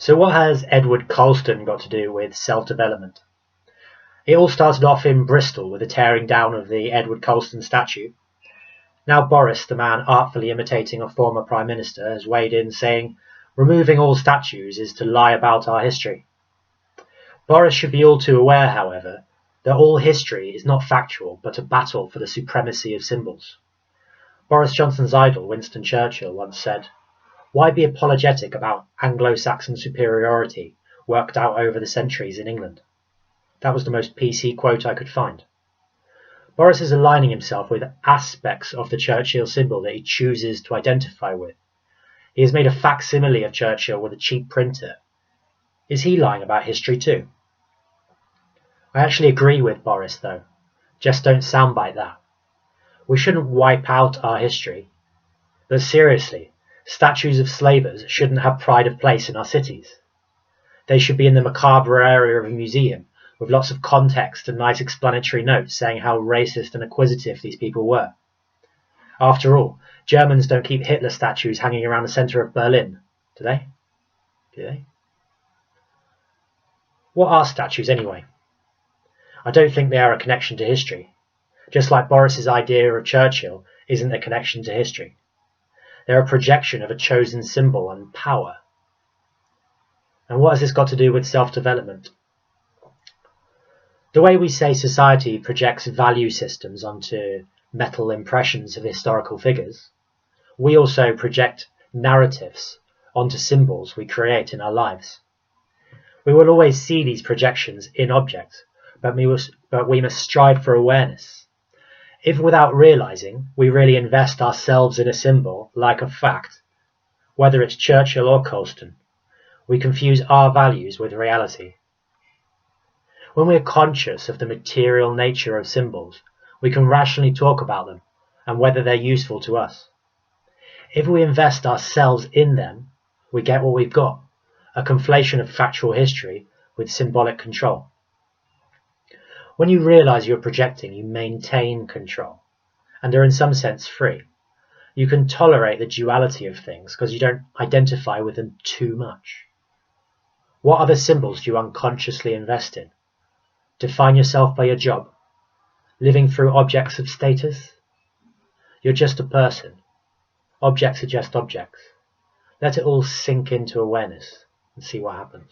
So what has Edward Colston got to do with self-development? It all started off in Bristol with the tearing down of the Edward Colston statue. Now Boris, the man artfully imitating a former Prime Minister, has weighed in saying, removing all statues is to lie about our history. Boris should be all too aware, however, that all history is not factual but a battle for the supremacy of symbols. Boris Johnson's idol, Winston Churchill, once said, "Why be apologetic about Anglo-Saxon superiority worked out over the centuries in England?" That was the most PC quote I could find. Boris is aligning himself with aspects of the Churchill symbol that he chooses to identify with. He has made a facsimile of Churchill with a cheap printer. Is he lying about history too? I actually agree with Boris though. Just don't soundbite that. We shouldn't wipe out our history. But seriously, statues of slavers shouldn't have pride of place in our cities. They should be in the macabre area of a museum with lots of context and nice explanatory notes saying how racist and acquisitive these people were. After all, Germans don't keep Hitler statues hanging around the centre of Berlin, do they? Do they? What are statues anyway? I don't think they are a connection to history, just like Boris's idea of Churchill isn't a connection to history. They're a projection of a chosen symbol and power. And what has this got to do with self-development? The way we say society projects value systems onto metal impressions of historical figures, we also project narratives onto symbols we create in our lives. We will always see these projections in objects, but we must strive for awareness. If without realizing we really invest ourselves in a symbol like a fact, whether it's Churchill or Colston, we confuse our values with reality. When we are conscious of the material nature of symbols, we can rationally talk about them and whether they're useful to us. If we invest ourselves in them, we get what we've got, a conflation of factual history with symbolic control. When you realize you're projecting, you maintain control and are in some sense free. You can tolerate the duality of things because you don't identify with them too much. What other symbols do you unconsciously invest in? Define yourself by your job? Living through objects of status? You're just a person. Objects are just objects. Let it all sink into awareness and see what happens.